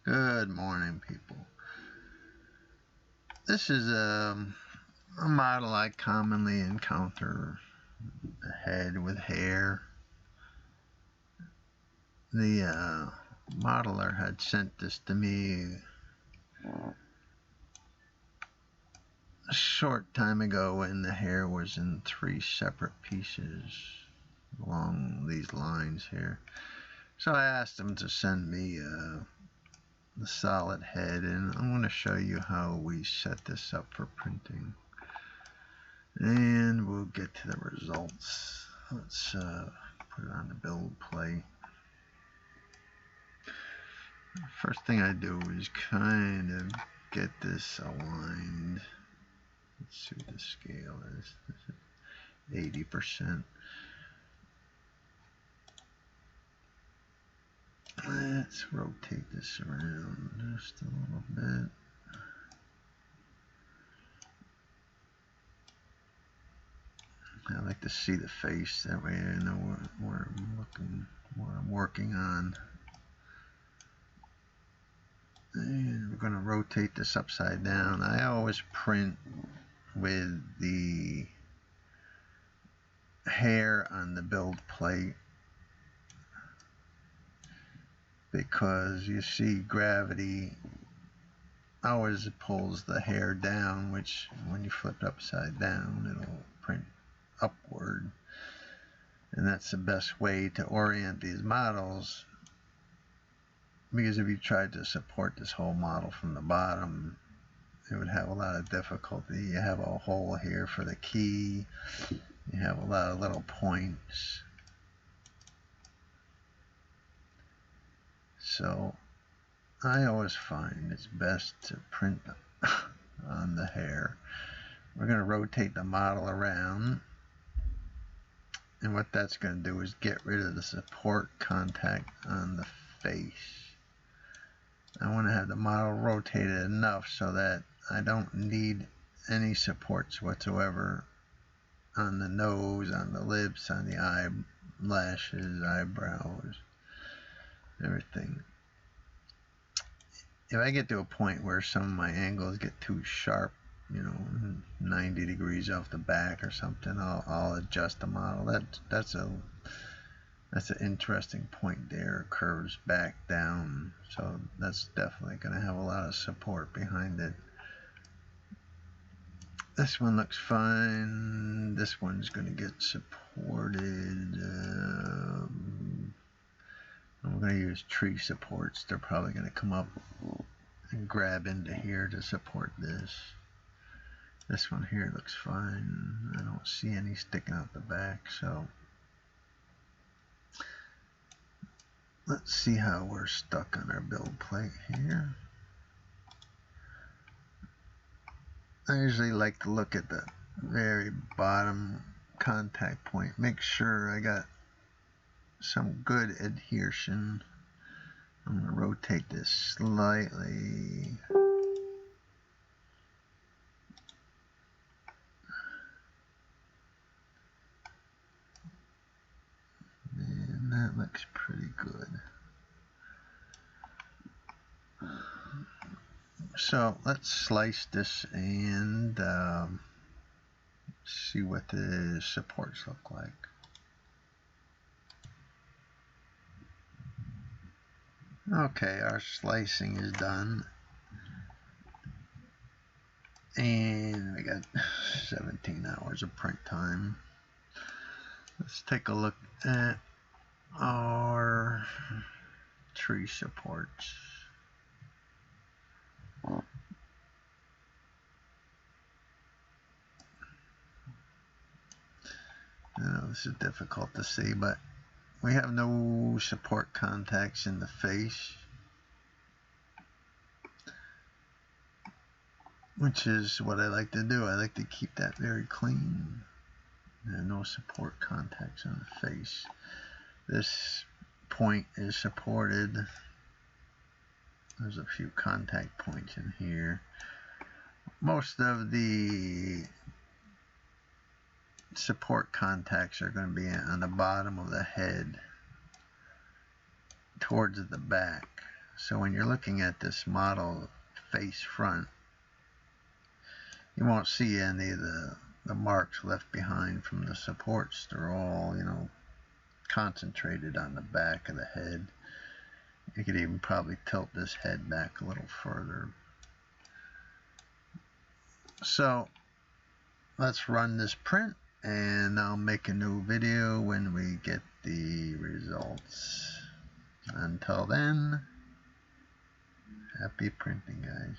Good morning, people. This is a model I commonly encounter, a head with hair. The modeler had sent this to me a short time ago when the hair was in 3 separate pieces along these lines here. So I asked him to send me the solid head, and I'm going to show you how we set this up for printing, and we'll get to the results. Let's put it on the build plate. First thing I do is kind of get this aligned. Let's see what the scale is. This is 80%. Let's rotate this around just a little bit. I like to see the face, that way I know where I'm working on. And we're going to rotate this upside down. I always print with the hair on the build plate because you see gravity always pulls the hair down, which when you flip it upside down it'll print upward, and that's the best way to orient these models, because if you tried to support this whole model from the bottom it would have a lot of difficulty. You have a hole here for the key, you have a lot of little points, so I always find it's best to print on the hair. We're going to rotate the model around, and what that's going to do is get rid of the support contact on the face. I want to have the model rotated enough so that I don't need any supports whatsoever on the nose, on the lips, on the eyelashes, eyebrows, everything. If I get to a point where some of my angles get too sharp, 90 degrees off the back or something, I'll adjust the model. That's an interesting point there. It curves back down, so that's definitely going to have a lot of support behind it. This one looks fine. This one's going to get supported. I'm going to use tree supports. They're probably going to come up and grab into here to support this. This one here looks fine. I don't see any sticking out the back, so let's see how we're stuck on our build plate here. I usually like to look at the very bottom contact point, make sure I got some good adhesion. I'm going to rotate this slightly. And that looks pretty good. So let's slice this and see what the supports look like. Okay, our slicing is done, and we got 17 hours of print time. Let's take a look at our tree supports. I know this is difficult to see, but we have no support contacts in the face, which is what I like to do. I like to keep that very clean. There are no support contacts on the face. This point is supported. There's a few contact points in here. Most of the support contacts are going to be on the bottom of the head towards the back. So when you're looking at this model face front, you won't see any of the marks left behind from the supports. They're all, you know, concentrated on the back of the head. You could even probably tilt this head back a little further. So let's run this print, and I'll make a new video when we get the results. Until then, happy printing, guys.